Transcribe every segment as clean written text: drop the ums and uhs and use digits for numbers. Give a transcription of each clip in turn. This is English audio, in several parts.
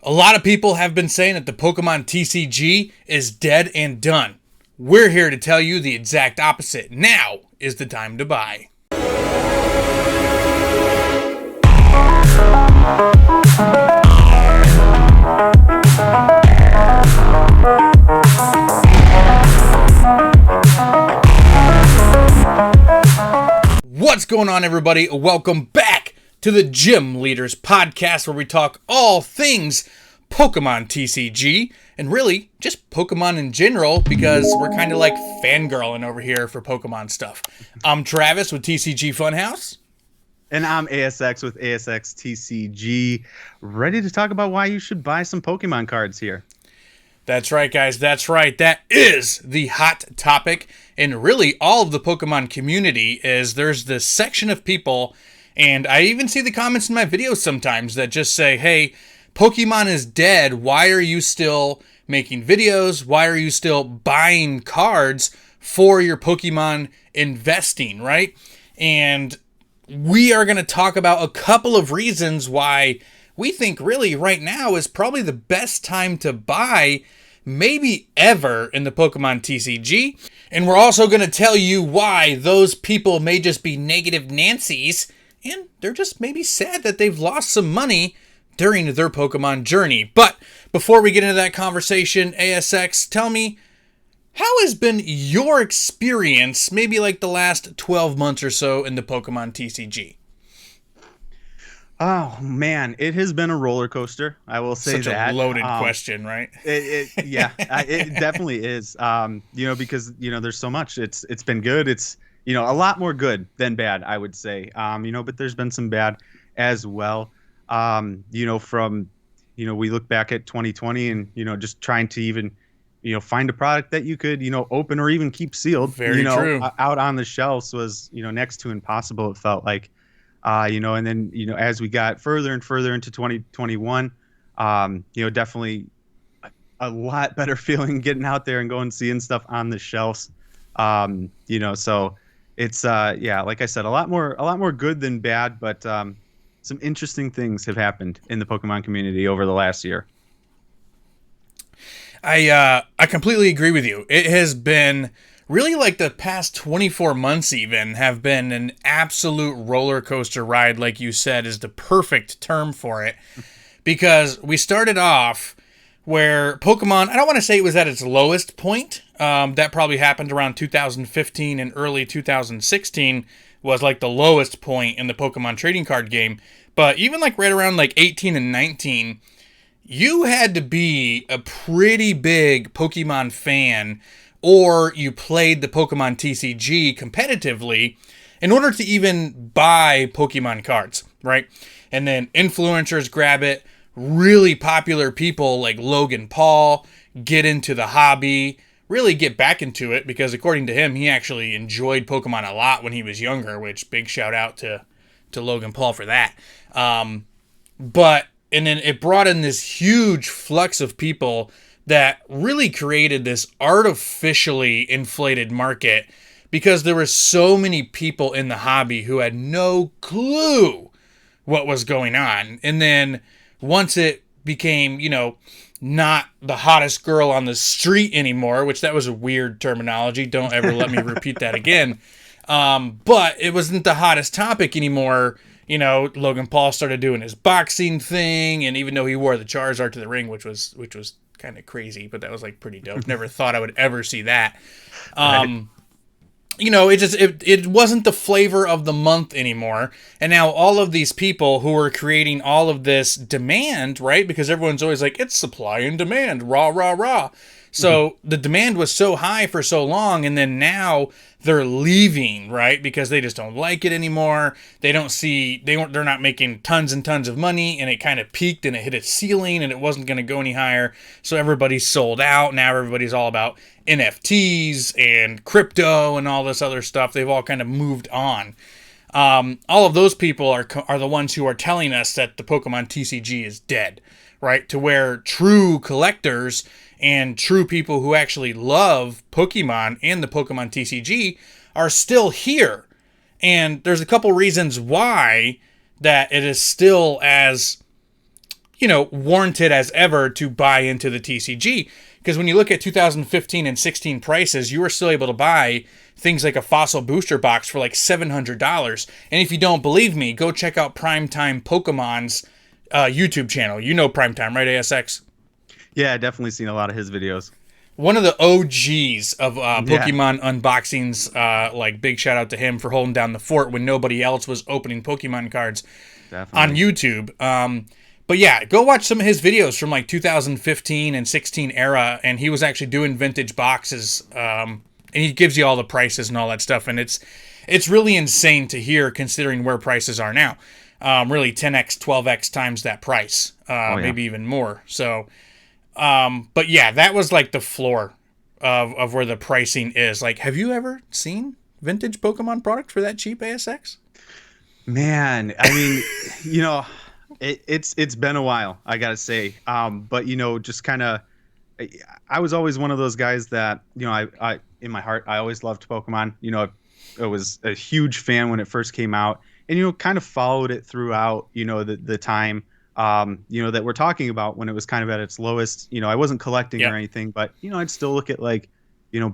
A lot of people have been saying that the Pokemon TCG is dead and done. We're here to tell you the exact opposite. Now is the time to buy. What's going on, everybody? Welcome back to the Gym Leaders Podcast, where we talk all things Pokemon TCG, and really just Pokemon in general, because we're kind of like fangirling over here for Pokemon stuff. I'm Travis with TCG Funhouse. And I'm ASX with ASX TCG, ready to talk about why you should buy some Pokemon cards here. That's right, guys. That's right. That is the hot topic. And really, all of the Pokemon community is there's this section of people, and I even see the comments in my videos sometimes that just say, hey, Pokemon is dead. Why are you still making videos? Why are you still buying cards for your Pokemon investing, right? And we are going to talk about a couple of reasons why we think really right now is probably the best time to buy, maybe ever, in the Pokemon TCG. And we're also going to tell you why those people may just be negative Nancys, and they're just maybe sad that they've lost some money during their Pokemon journey. But before we get into that conversation, ASX, tell me, how has been your experience, maybe like the last 12 months or so in the Pokemon TCG? Oh, man, it has been a roller coaster. I will say that. Such a loaded question, right? It definitely is. Because, there's so much. It's been good. It's, a lot more good than bad, I would say. But there's been some bad as well. We look back at 2020 and, just trying to even, find a product that you could, open or even keep sealed. Very true. Out on the shelves was, next to impossible, it felt like. And then, as we got further and further into 2021, definitely a lot better feeling getting out there and going and seeing stuff on the shelves. So it's, like I said, a lot more good than bad, but some interesting things have happened in the Pokemon community over the last year. I completely agree with you. It has been really, like, the past 24 months even have been an absolute roller coaster ride, like you said, is the perfect term for it. Because we started off where Pokemon, I don't want to say it was at its lowest point. That probably happened around 2015 and early 2016 was like the lowest point in the Pokemon trading card game. But even like right around like 18 and 19, you had to be a pretty big Pokemon fan, or you played the Pokemon TCG competitively in order to even buy Pokemon cards, right? And then influencers grab it, really popular people like Logan Paul get into the hobby, really get back into it, because according to him, he actually enjoyed Pokemon a lot when he was younger, which big shout out to Logan Paul for that. And then it brought in this huge flux of people that really created this artificially inflated market, because there were so many people in the hobby who had no clue what was going on. And then once it became, not the hottest girl on the street anymore, which that was a weird terminology. Don't ever let me repeat that again. But it wasn't the hottest topic anymore. Logan Paul started doing his boxing thing, and even though he wore the Charizard to the ring, which was kind of crazy, but that was like pretty dope. Never thought I would ever see that. Right. It wasn't the flavor of the month anymore. And now all of these people who are creating all of this demand, right? Because everyone's always like, it's supply and demand, rah, rah, rah. So the demand was so high for so long, and then now they're leaving, right? Because they just don't like it anymore. They're not making tons and tons of money, and it kind of peaked and it hit its ceiling and it wasn't going to go any higher. So everybody's sold out. Now everybody's all about NFTs and crypto and all this other stuff. They've all kind of moved on. All of those people are the ones who are telling us that the Pokemon TCG is dead, right? To where true collectors and true people who actually love Pokemon and the Pokemon TCG are still here. And there's a couple reasons why that it is still as warranted as ever to buy into the TCG. Because when you look at 2015 and 16 prices, you were still able to buy things like a Fossil Booster Box for like $700. And if you don't believe me, go check out Primetime Pokemon's YouTube channel. You know Primetime, right, ASX? Yeah, definitely seen a lot of his videos. One of the OGs of Pokemon unboxings. Like, big shout out to him for holding down the fort when nobody else was opening Pokemon cards on YouTube. But yeah, go watch some of his videos from like 2015 and 16 era, and he was actually doing vintage boxes. And he gives you all the prices and all that stuff, and it's really insane to hear considering where prices are now. Really 10x, 12x times that price, maybe even more. So, but yeah, that was like the floor of where the pricing is. Like, have you ever seen vintage Pokemon product for that cheap, ASX? Man, I mean, it's been a while, I gotta say. But just kind of, I was always one of those guys that I in my heart I always loved Pokemon. I was a huge fan when it first came out, and kind of followed it throughout. The time that we're talking about when it was kind of at its lowest. I wasn't collecting or anything, but I'd still look at like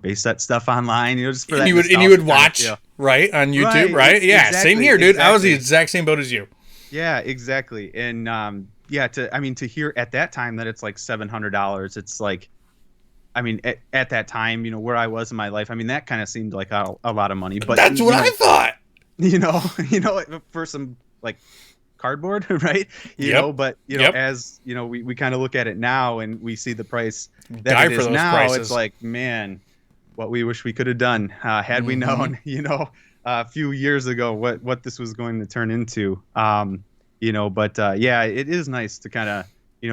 base set stuff online. Just for that. And you would watch right on YouTube, right? Yeah, exactly, same here, dude. Exactly. I was the exact same boat as you. Yeah, exactly. And to hear at that time that it's like $700, it's like, I mean, at that time, where I was in my life, I mean, that kind of seemed like a lot of money. But that's what I thought. For some like cardboard, right? But as we kind of look at it now and we see the price that it is now, prices. It's like, man, what we wish we could have done had we known, a few years ago what this was going to turn into. It is nice to kind of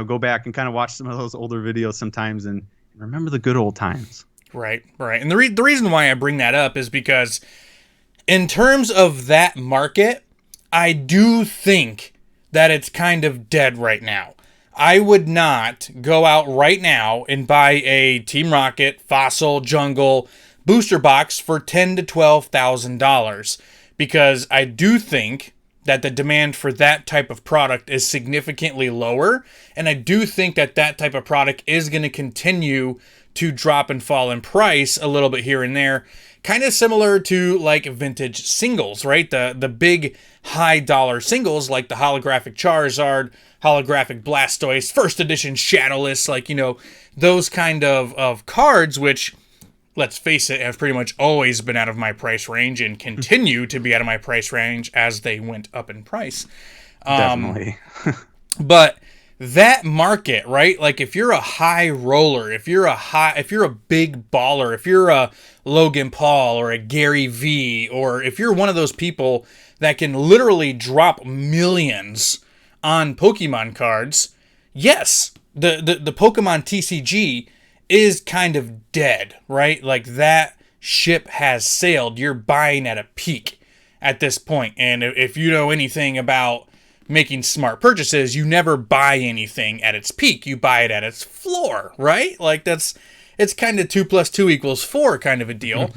go back and kind of watch some of those older videos sometimes and remember the good old times. Right. And the reason why I bring that up is because in terms of that market, I do think that it's kind of dead right now. I would not go out right now and buy a Team Rocket, Fossil, Jungle booster box for $10,000 to $12,000 because I do think that the demand for that type of product is significantly lower, and I do think that type of product is going to continue to drop and fall in price a little bit here and there, kind of similar to like vintage singles, right? The big high dollar singles like the holographic Charizard, holographic Blastoise, first edition Shadowless, like those kind of cards, which, let's face it, have pretty much always been out of my price range and continue to be out of my price range as they went up in price. Definitely. But that market, right? Like if you're a high roller, if you're a big baller, if you're a Logan Paul or a Gary V, or if you're one of those people that can literally drop millions on Pokemon cards, yes, the Pokemon TCG is kind of dead, right? Like that ship has sailed. You're buying at a peak at this point. And if you know anything about making smart purchases, you never buy anything at its peak. You buy it at its floor, right? Like it's kind of 2 + 2 = 4 kind of a deal.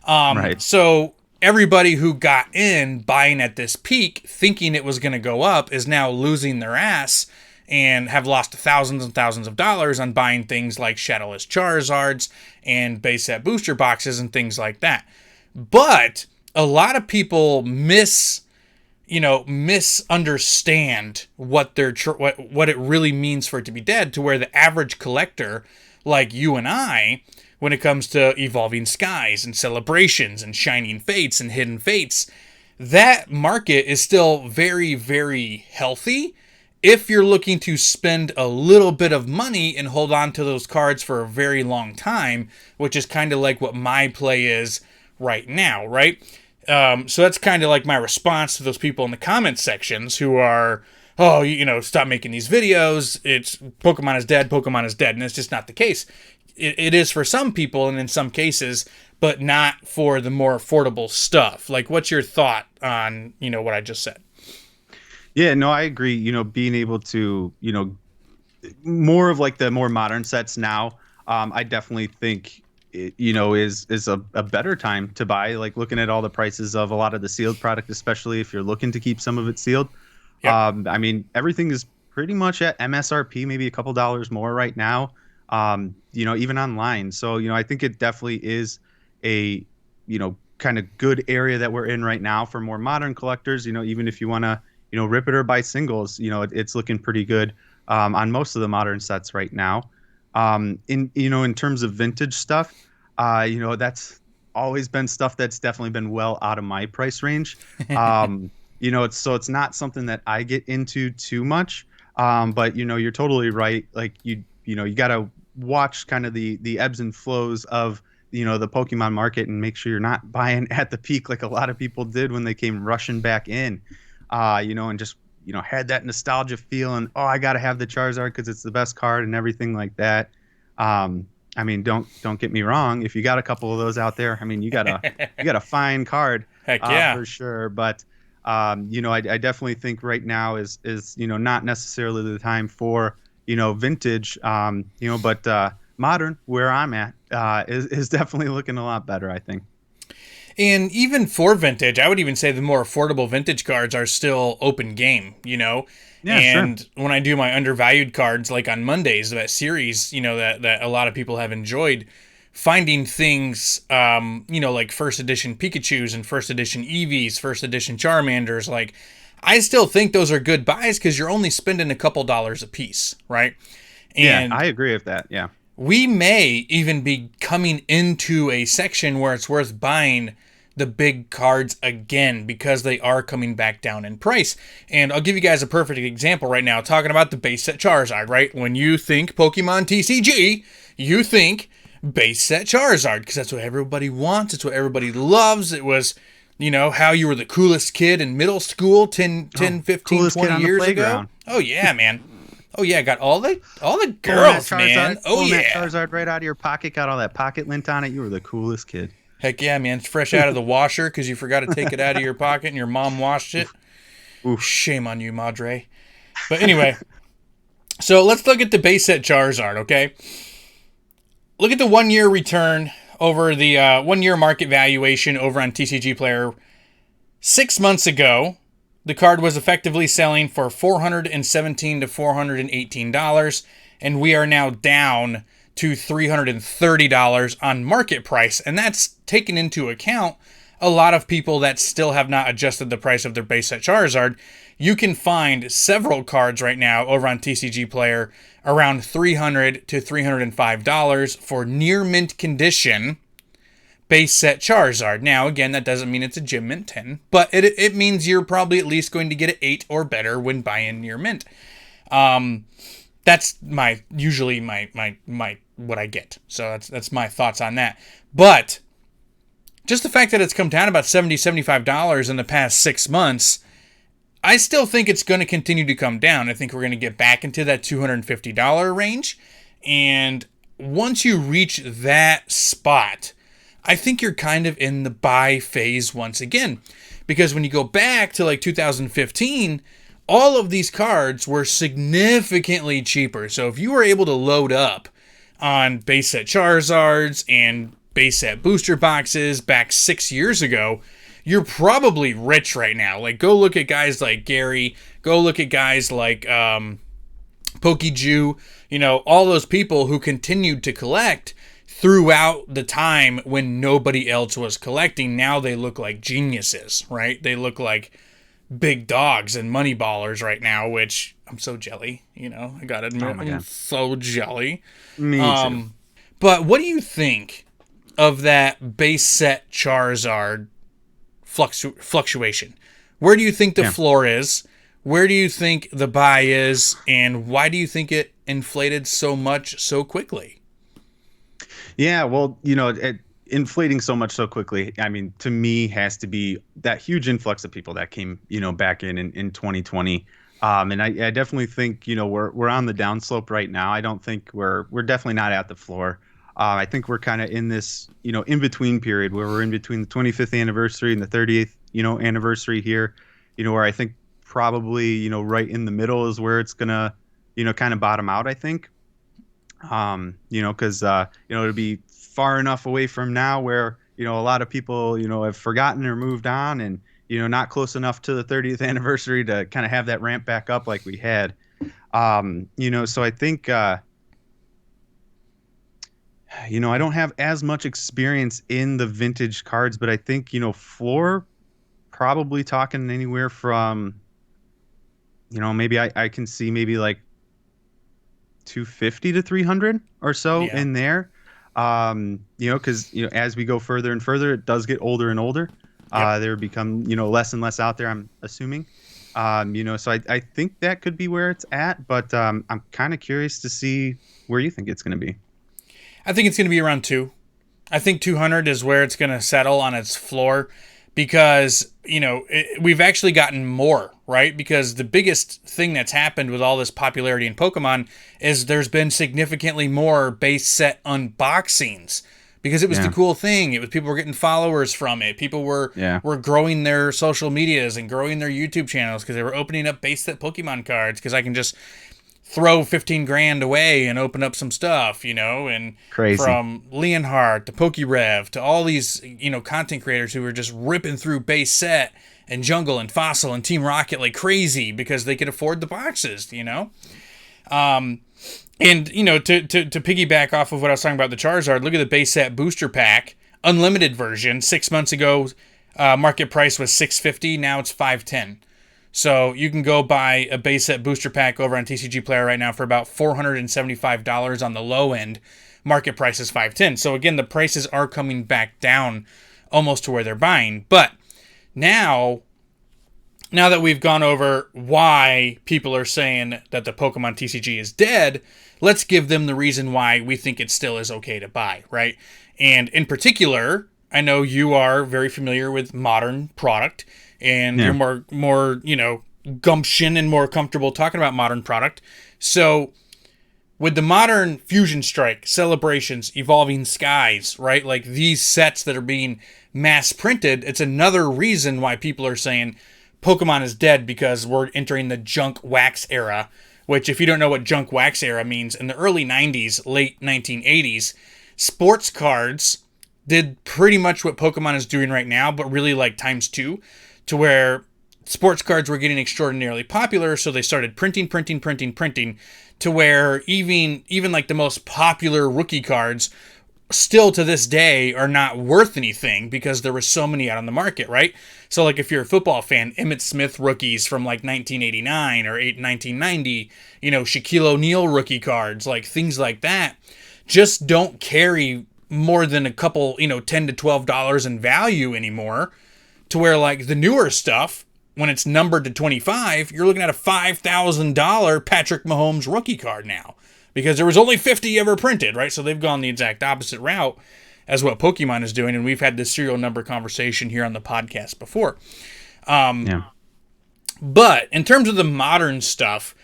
Right. So everybody who got in buying at this peak thinking it was going to go up is now losing their ass and have lost thousands and thousands of dollars on buying things like Shadowless Charizards and base set booster boxes and things like that. But a lot of people misunderstand what it really means for it to be dead, to where the average collector like you and I, when it comes to Evolving Skies and Celebrations and Shining Fates and Hidden Fates, that market is still very, very healthy if you're looking to spend a little bit of money and hold on to those cards for a very long time, which is kind of like what my play is right now, right? So that's kind of like my response to those people in the comment sections who are, stop making these videos. It's Pokemon is dead. And it's just not the case. It is for some people and in some cases, but not for the more affordable stuff. Like, what's your thought on, what I just said? Yeah, no, I agree. Being able to, more of like the more modern sets now, I definitely think, is a better time to buy. Like looking at all the prices of a lot of the sealed product, especially if you're looking to keep some of it sealed. Yep. I mean, everything is pretty much at MSRP, maybe a couple dollars more right now. Even online. So, I think it definitely is a, kind of good area that we're in right now for more modern collectors. Even if you want to, rip it or buy singles, it's looking pretty good on most of the modern sets right now. In terms of vintage stuff, that's always been stuff that's definitely been well out of my price range. It's not something that I get into too much. But you're totally right. Like you got to watch kind of the ebbs and flows of the Pokemon market and make sure you're not buying at the peak like a lot of people did when they came rushing back in, and just had that nostalgia feel and, oh, I got to have the Charizard because it's the best card and everything like that. I mean, don't get me wrong. If you got a couple of those out there, I mean, you got a fine card, Heck yeah. for sure. But I definitely think right now is not necessarily the time for vintage. But modern, where I'm at, is definitely looking a lot better, I think. And even for vintage, I would even say the more affordable vintage cards are still open game, Yeah, And sure. when I do my undervalued cards, like on Mondays, that series, that a lot of people have enjoyed, finding things, like first edition Pikachus and first edition Eevees, first edition Charmanders, like, I still think those are good buys because you're only spending a couple dollars a piece, right? Yeah, And I agree with that. Yeah. we may even be coming into a section where it's worth buying the big cards again because they are coming back down in price. And I'll give you guys a perfect example right now, talking about the base set Charizard, right? When you think Pokemon TCG, you think base set Charizard because that's what everybody wants. It's what everybody loves. It was, how you were the coolest kid in middle school 10, 15, Coolest kid 20 on the years ago. playground. Oh, yeah, man. Oh, yeah, got all the Pulling girls, man. Oh, pulling that yeah. Charizard right out of your pocket, got all that pocket lint on it. You were the coolest kid. Heck yeah, man. It's fresh out of the washer because you forgot to take it out of your pocket and your mom washed it. Oof. Shame on you, Madre. But anyway, so let's look at the base set Charizard, okay? Look at the 1 year return over the 1 year market valuation over on TCG Player. 6 months ago, the card was effectively selling for $417 to $418, and we are now down to $330 on market price, and that's taken into account a lot of people that still have not adjusted the price of their base set Charizard. You can find several cards right now over on TCG Player around $300 to $305 for near mint condition base set Charizard. Now, again, that doesn't mean it's a Gym Mint 10, but it means you're probably at least going to get an 8 or better when buying near mint. That's usually my what I get. So that's my thoughts on that. But just the fact that it's come down about $70, $75 in the past 6 months, I still think it's going to continue to come down. I think we're going to get back into that $250 range. And once you reach that spot, I think you're kind of in the buy phase once again. Because when you go back to like 2015, all of these cards were significantly cheaper. So if you were able to load up on base set Charizards and base set booster boxes back 6 years ago, you're probably rich right now. Like, go look at guys like Gary, go look at guys like Pokeju, all those people who continued to collect throughout the time when nobody else was collecting. Now they look like geniuses, right? They look like big dogs and money ballers right now, which I'm so jelly, I gotta admit, Oh my I'm God. so jelly. Me too. But what do you think of that base set Charizard fluctuation? Where do you think the floor is? Where do you think the buy is? And why do you think it inflated so much so quickly? Yeah, well, inflating so much so quickly, I mean, to me, has to be that huge influx of people that came, back in 2020. And I definitely think, we're on the downslope right now. I don't think we're definitely not at the floor. I think we're kind of in this, in between period where we're in between the 25th anniversary and the 30th, anniversary here, where I think probably, right in the middle is where it's gonna, kind of bottom out, I think. Because it'll be far enough away from now where a lot of people have forgotten or moved on, and not close enough to the 30th anniversary to kind of have that ramp back up like we had. So I think, I don't have as much experience in the vintage cards, but I think, floor probably talking anywhere from, maybe I can see maybe like 250 to 300 or so Yeah. in there. Because, as we go further and further, it does get older and older. Yep. There become, less and less out there, I'm assuming. So I think that could be where it's at, but I'm kind of curious to see where you think it's going to be. I think it's going to be around two. I think 200 is where it's going to settle on its floor because, we've actually gotten more, right? Because the biggest thing that's happened with all this popularity in Pokemon is there's been significantly more base set unboxings because it was the Yeah. cool thing. It was people were getting followers from it. People were Yeah. were growing their social medias and growing their YouTube channels because they were opening up base set Pokemon cards because I can just throw 15 grand away and open up some stuff, and Crazy. from Leonhardt to PokeRev to all these, content creators who were just ripping through base set and Jungle and Fossil and Team Rocket like crazy because they could afford the boxes. And, to piggyback off of what I was talking about the Charizard, look at the base set booster pack, unlimited version. 6 months ago, market price was $650. Now it's $510. So you can go buy a base set booster pack over on TCG Player right now for about $475 on the low end. Market price is $510. So again, the prices are coming back down almost to where they're buying. But now that we've gone over why people are saying that the Pokemon TCG is dead, let's give them the reason why we think it still is okay to buy, right? And in particular, I know you are very familiar with modern product and Yeah. you're more, gumption and more comfortable talking about modern product. So with the modern Fusion Strike, Celebrations, Evolving Skies, right? Like these sets that are being mass printed, it's another reason why people are saying Pokemon is dead because we're entering the junk wax era, which if you don't know what junk wax era means, in the early 90s, late 1980s, sports cards did pretty much what Pokemon is doing right now, but really like times two, to where sports cards were getting extraordinarily popular, so they started printing, to where even like the most popular rookie cards still to this day are not worth anything because there were so many out on the market, right? So like if you're a football fan, Emmitt Smith rookies from like 1989 or 1990, Shaquille O'Neal rookie cards, like things like that, just don't carry more than a couple, $10 to $12 in value anymore, to where like the newer stuff, when it's numbered to 25, you're looking at a $5,000 Patrick Mahomes rookie card now because there was only 50 ever printed, right? So they've gone the exact opposite route as what Pokemon is doing, and we've had this serial number conversation here on the podcast before. Yeah. But in terms of the modern stuff,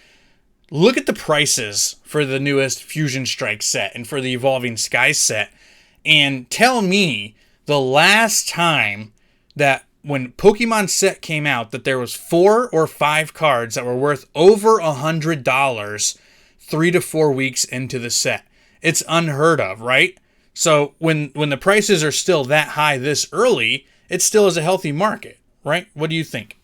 look at the prices for the newest Fusion Strike set and for the Evolving Skies set, and tell me the last time that when Pokemon set came out that there was 4 or 5 cards that were worth over $100 3 to 4 weeks into the set. It's unheard of, right? So when the prices are still that high this early, it still is a healthy market, right? What do you think?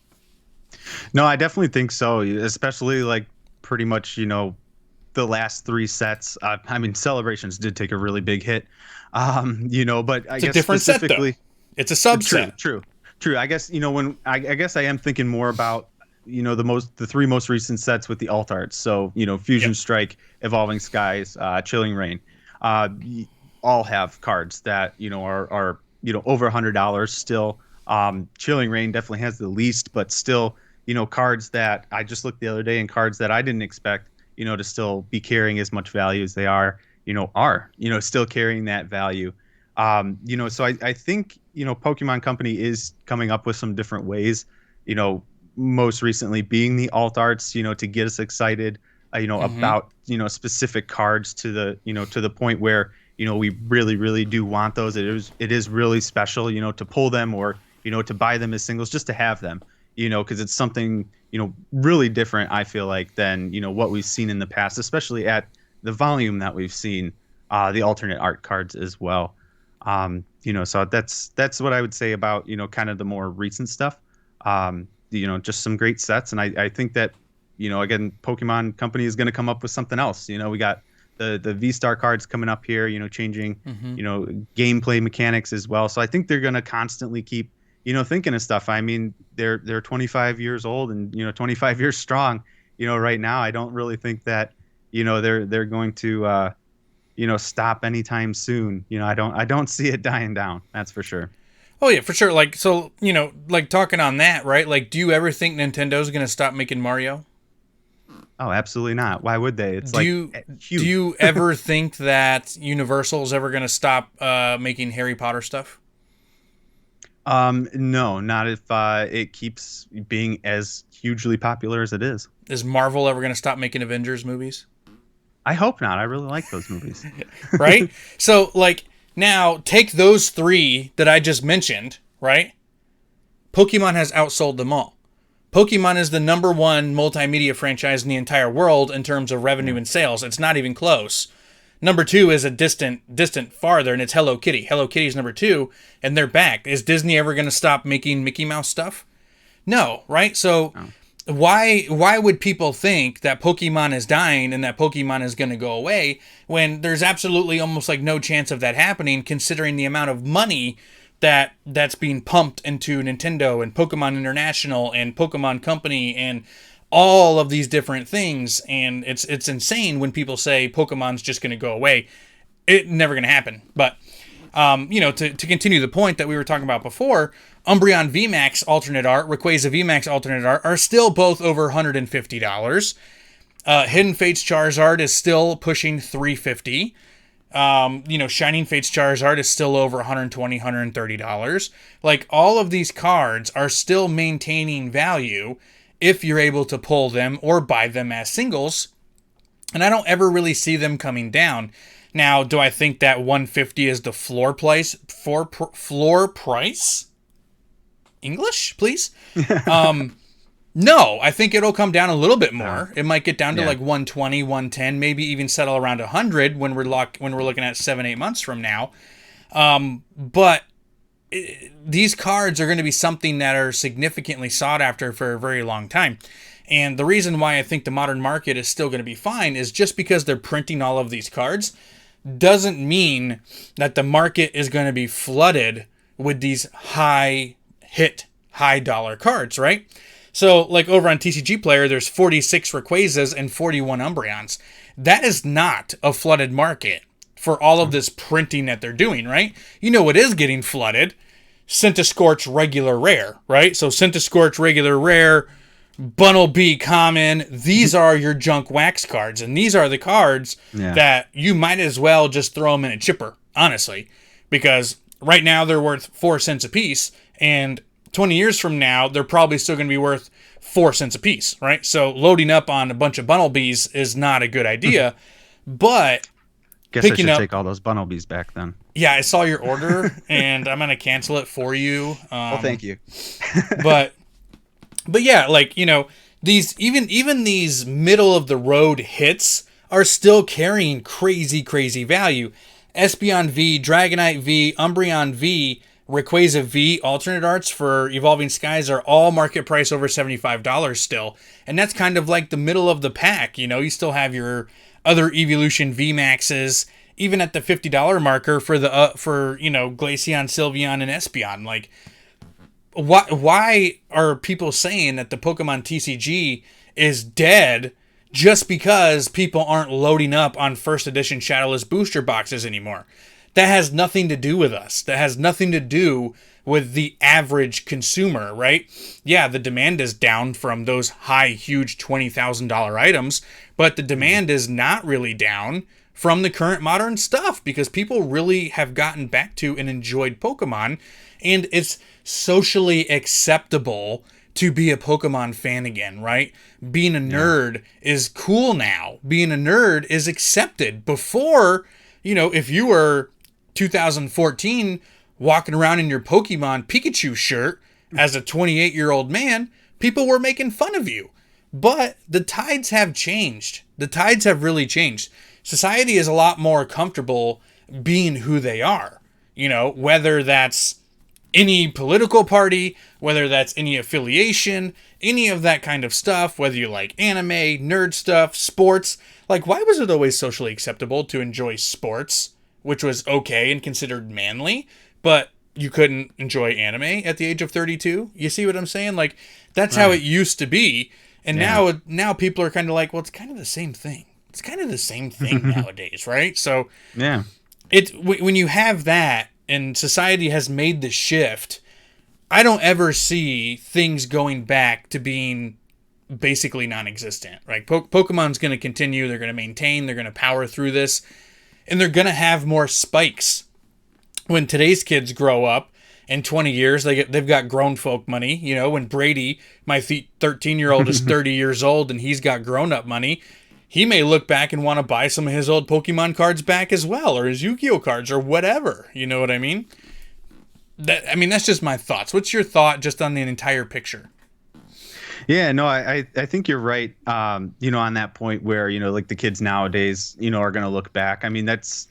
No, I definitely think so, especially like pretty much, the last three sets. I mean, Celebrations did take a really big hit, but I It's a guess different set though. specifically, It's a true, subset. true, true. I guess, when I guess I am thinking more about, the three most recent sets with the alt arts. So, Fusion Yep. Strike, Evolving Skies, Chilling Reign, all have cards that, are, over $100 still. Chilling Reign definitely has the least, but still, cards that I just looked the other day and cards that I didn't expect, to still be carrying as much value as they are, still carrying that value. So I think, Pokemon Company is coming up with some different ways, most recently being the alt arts, to get us excited, Mm-hmm. about, specific cards to the point where, we really, really do want those. It is really special, to pull them or, to buy them as singles, just to have them, because it's something, really different, I feel like, than, what we've seen in the past, especially at the volume that we've seen, the alternate art cards as well. So that's what I would say about, kind of the more recent stuff. Just some great sets. And I think that, again, Pokemon Company is going to come up with something else. We got the V-Star cards coming up here, changing, gameplay mechanics as well. So I think they're going to constantly keep, thinking of stuff. I mean, they're 25 years old and, 25 years strong, right now. I don't really think that, they're going to, stop anytime soon. I don't see it dying down. That's for sure. Oh yeah, for sure. Like, so, like talking on that, right? Like, do you ever think Nintendo's going to stop making Mario? Oh, absolutely not. Why would they? It's Do like you huge. do you ever think that Universal's ever going to stop making Harry Potter stuff? No, not if it keeps being as hugely popular as it is. Is Marvel ever going to stop making Avengers movies? I hope not. I really like those movies. Right? So, like, now take those three that I just mentioned, right? Pokemon has outsold them all. Pokemon is the number one multimedia franchise in the entire world in terms of revenue and sales. It's not even close. Number two is a distant farther, and it's Hello Kitty. Hello Kitty's number two, and they're back. Is Disney ever going to stop making Mickey Mouse stuff? No, right? So why would people think that Pokemon is dying and that Pokemon is going to go away when there's absolutely almost like no chance of that happening, considering the amount of money that's being pumped into Nintendo and Pokemon International and Pokemon Company and all of these different things. And it's insane when people say Pokemon's just going to go away. It's never going to happen. But to continue the point that we were talking about before, Umbreon VMAX alternate art, Rayquaza VMAX alternate art are still both over $150. Hidden Fates Charizard is still pushing $350. Shining Fates Charizard is still over $120, $130. Like, all of these cards are still maintaining value if you're able to pull them or buy them as singles. And I don't ever really see them coming down. Now, do I think that 150 is the floor price? Floor price? English, please? No, I think it'll come down a little bit more. It might get down to like 120, 110, maybe even settle around 100 when we're looking at 7-8 months from now. But these cards are going to be something that are significantly sought after for a very long time. And the reason why I think the modern market is still going to be fine is just because they're printing all of these cards doesn't mean that the market is going to be flooded with these high dollar cards, right? So, like, over on TCG Player, there's 46 Rayquazas and 41 Umbreons. That is not a flooded market for all of this printing that they're doing, right? You know what is getting flooded? Centiskorch Regular Rare, right? So, Centiskorch Regular Rare, Bunnel B Common, these are your junk wax cards. And these are the cards that you might as well just throw them in a chipper, honestly. Because right now they're worth 4 cents a piece, and 20 years from now, they're probably still going to be worth 4 cents a piece, right? So loading up on a bunch of Bunnelbees is not a good idea, but guess I should take all those Bunnelbees back then. Yeah, I saw your order, and I'm going to cancel it for you. Well, thank you. but yeah, like, these even these middle of the road hits are still carrying crazy value. Espeon V, Dragonite V, Umbreon V, Rayquaza V alternate arts for Evolving Skies are all market price over $75 still. And that's kind of like the middle of the pack. You still have your other Evolution VMAXs, even at the $50 marker for Glaceon, Sylveon, and Espeon. Like, why are people saying that the Pokemon TCG is dead just because people aren't loading up on first edition Shadowless booster boxes anymore? That has nothing to do with us. That has nothing to do with the average consumer, right? Yeah, the demand is down from those high, huge $20,000 items, but the demand is not really down from the current modern stuff because people really have gotten back to and enjoyed Pokemon, and it's socially acceptable to be a Pokemon fan again, right? Being a nerd is cool now. Being a nerd is accepted. Before, if you were 2014 walking around in your Pokemon Pikachu shirt as a 28-year-old man, people were making fun of you. But the tides have changed. The tides have really changed. Society is a lot more comfortable being who they are. Whether that's any political party, whether that's any affiliation, any of that kind of stuff, whether you like anime, nerd stuff, sports. Like, why was it always socially acceptable to enjoy sports, which was okay and considered manly, but you couldn't enjoy anime at the age of 32? You see what I'm saying? Like, that's how it used to be. And now people are kind of like, well, it's kind of the same thing. It's kind of the same thing nowadays, right? So Yeah. when you have that and society has made the shift, I don't ever see things going back to being basically non-existent. Right? Pokemon's going to continue. They're going to maintain. They're going to power through this, and they're going to have more spikes. When today's kids grow up in 20 years, they've got grown folk money. You know, when Brady, my 13-year-old, is 30 years old and he's got grown-up money, he may look back and want to buy some of his old Pokemon cards back as well, or his Yu-Gi-Oh cards, or whatever. You know what I mean? That's just my thoughts. What's your thought just on the entire picture? Yeah, no, I think you're right. On that point where, like the kids nowadays, are going to look back. I mean, that's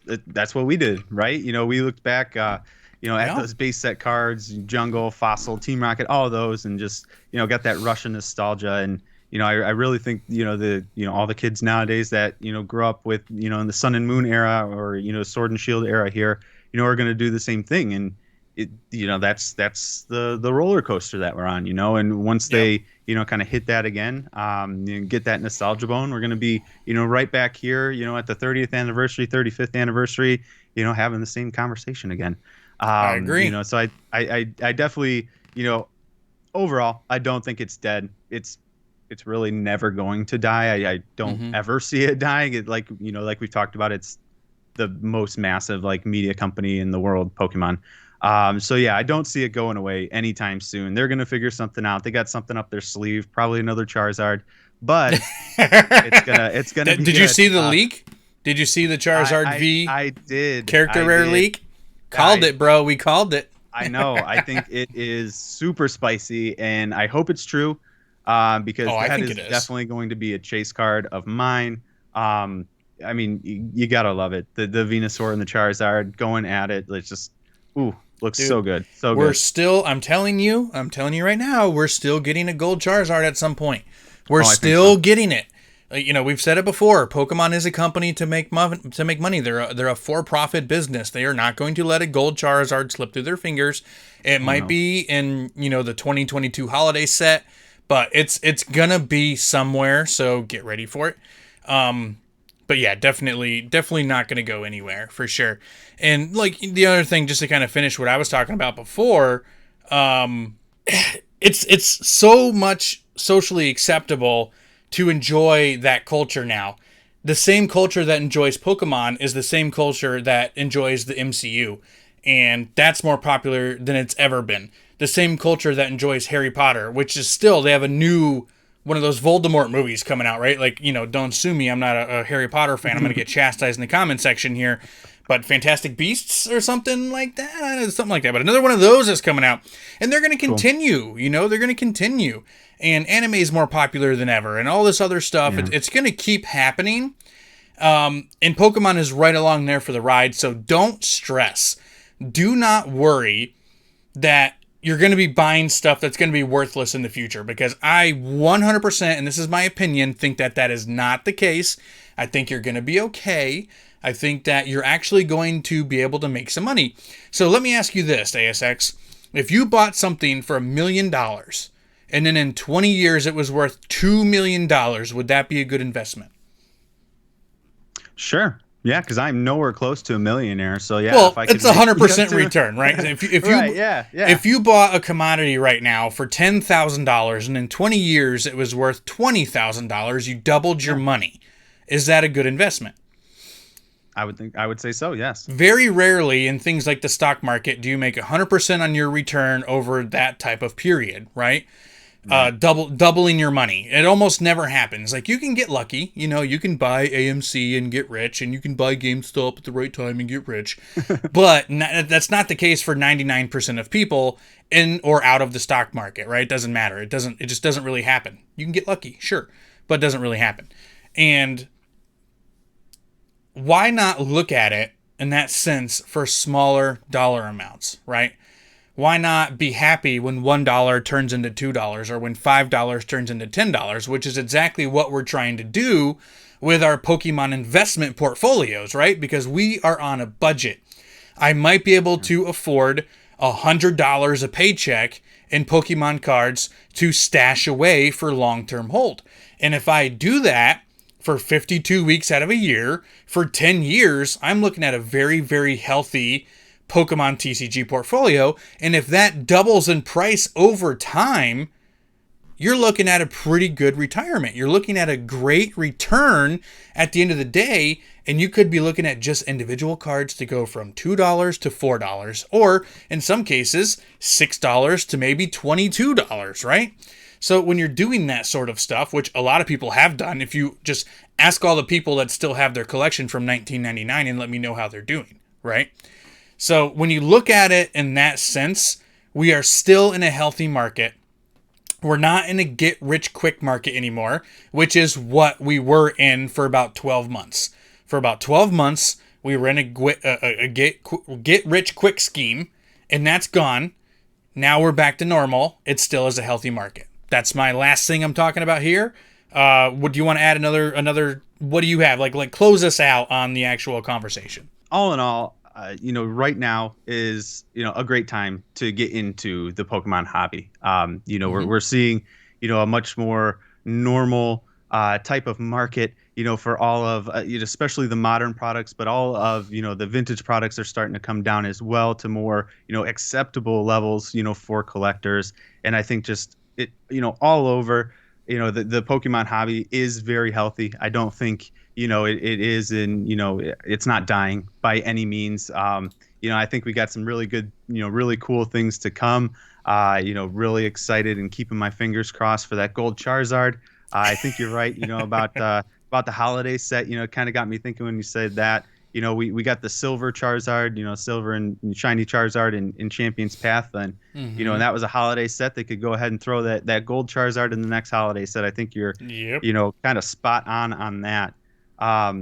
what we did, right? We looked back, at those base set cards, Jungle, Fossil, Team Rocket, all of those, and just, got that rush of nostalgia. And, I really think, all the kids nowadays that, grew up with, in the Sun and Moon era or, Sword and Shield era here, are going to do the same thing. And that's the roller coaster that we're on, and once they, kind of hit that again, get that nostalgia bone, we're going to be, right back here, at the 30th anniversary, 35th anniversary, having the same conversation again. I agree. So I definitely, overall, I don't think it's dead. It's really never going to die. I don't ever see it dying. Like we've talked about, it's the most massive like media company in the world, Pokemon. So yeah, I don't see it going away anytime soon. They're gonna figure something out. They got something up their sleeve, probably another Charizard, but it's gonna. Did you see the leak? Did you see the Charizard V? I did. Character rare leak. Called it, bro. We called it. I know. I think it is super spicy, and I hope it's true, because that is definitely going to be a chase card of mine. I mean, you gotta love it. The Venusaur and the Charizard going at it. It's just, looks so good. So we're good. still, I'm telling you right now, we're still getting a gold Charizard at some point. We're still getting it. We've said it before. Pokemon is a company to make money. They're a for-profit business. They are not going to let a gold Charizard slip through their fingers. It might be in, the 2022 holiday set, but it's gonna be somewhere. So get ready for it. But yeah, definitely not going to go anywhere for sure. And like the other thing, just to kind of finish what I was talking about before, it's so much socially acceptable to enjoy that culture now. The same culture that enjoys Pokemon is the same culture that enjoys the MCU, and that's more popular than it's ever been. The same culture that enjoys Harry Potter, which is still, they have a new one of those Voldemort movies coming out, right? Like, don't sue me. I'm not a Harry Potter fan. I'm going to get chastised in the comment section here. But Fantastic Beasts or something like that. Something like that. But another one of those is coming out. And they're going to continue. Cool. They're going to continue. And anime is more popular than ever. And all this other stuff. Yeah. It's going to keep happening. And Pokemon is right along there for the ride. So don't stress. Do not worry that you're going to be buying stuff that's going to be worthless in the future, because I 100%, and this is my opinion, think that is not the case. I think you're going to be okay. I think that you're actually going to be able to make some money. So let me ask you this, ASX. If you bought something for $1 million and then in 20 years it was worth $2 million, would that be a good investment? Sure. Yeah, because I'm nowhere close to a millionaire, so yeah. Well, it's 100% return, right? If you bought a commodity right now for $10,000 and in 20 years it was worth $20,000, you doubled your money. Is that a good investment? I would say so, yes. Very rarely in things like the stock market do you make 100% on your return over that type of period, right? Doubling your money. It almost never happens. Like, you can get lucky, you can buy AMC and get rich, and you can buy GameStop at the right time and get rich. But that's not the case for 99% of people in or out of the stock market, right? It doesn't matter. It just doesn't really happen. You can get lucky, sure, but it doesn't really happen. And why not look at it in that sense for smaller dollar amounts, right? why not be happy when $1 turns into $2 or when $5 turns into $10, which is exactly what we're trying to do with our Pokemon investment portfolios, right? Because we are on a budget. I might be able to afford $100 a paycheck in Pokemon cards to stash away for long-term hold. And if I do that for 52 weeks out of a year, for 10 years, I'm looking at a very, very healthy Pokemon TCG portfolio. And if that doubles in price over time, you're looking at a pretty good retirement. You're looking at a great return at the end of the day, and you could be looking at just individual cards to go from $2 to $4, or in some cases, $6 to maybe $22, right? So when you're doing that sort of stuff, which a lot of people have done, if you just ask all the people that still have their collection from 1999 and let me know how they're doing, right? So when you look at it in that sense, we are still in a healthy market. We're not in a get-rich-quick market anymore, which is what we were in for about 12 months. For about 12 months, we were in a get-rich-quick scheme, and that's gone. Now we're back to normal. It still is a healthy market. That's my last thing I'm talking about here. What do you want to add another? What do you have? Like close us out on the actual conversation. All in all, right now is, a great time to get into the Pokemon hobby. We're seeing, a much more normal type of market, for all of, especially the modern products, but all of, the vintage products are starting to come down as well to more, acceptable levels, for collectors. And I think just it, all over, the Pokemon hobby is very healthy. I don't think, it is it's not dying by any means. I think we got some really good, really cool things to come. Really excited and keeping my fingers crossed for that gold Charizard. I think you're right, about the holiday set. It kind of got me thinking when you said that. We got the silver Charizard, silver and shiny Charizard in Champion's Path. And, and that was a holiday set. They could go ahead and throw that gold Charizard in the next holiday set. I think you're, kind of spot on that. Now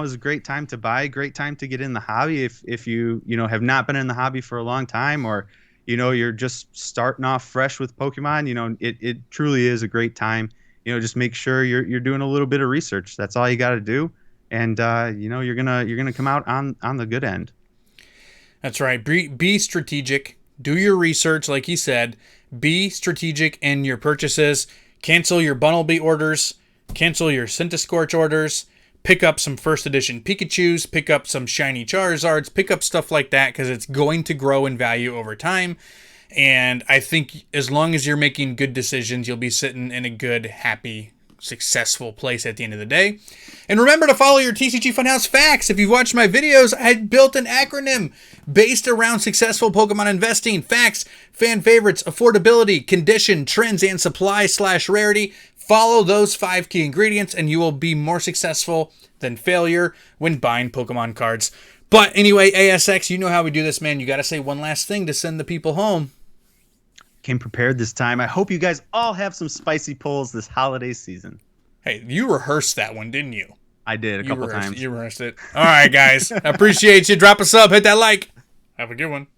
is a great time to buy, great time to get in the hobby. If you, have not been in the hobby for a long time, or, you're just starting off fresh with Pokemon, it truly is a great time. Just make sure you're doing a little bit of research. That's all you got to do. And, you're gonna come out on the good end. That's right. Be strategic. Do your research, like he said. Be strategic in your purchases. Cancel your Bunnelby orders. Cancel your Centiskorch orders. Pick up some first edition Pikachus. Pick up some shiny Charizards. Pick up stuff like that because it's going to grow in value over time. And I think as long as you're making good decisions, you'll be sitting in a good, happy, successful place at the end of the day. And remember to follow your TCG Funhouse facts. If you've watched my videos, I built an acronym based around successful Pokemon investing. Facts, fan favorites, affordability, condition, trends, and supply/rarity. Follow those 5 key ingredients and you will be more successful than failure when buying Pokemon cards. But anyway, ASX, you know how we do this, man. You got to say one last thing to send the people home. Came prepared this time. I hope you guys all have some spicy pulls this holiday season. Hey, you rehearsed that one, didn't you? I did a couple times. You rehearsed it. All right, guys. I appreciate you. Drop a sub. Hit that like. Have a good one.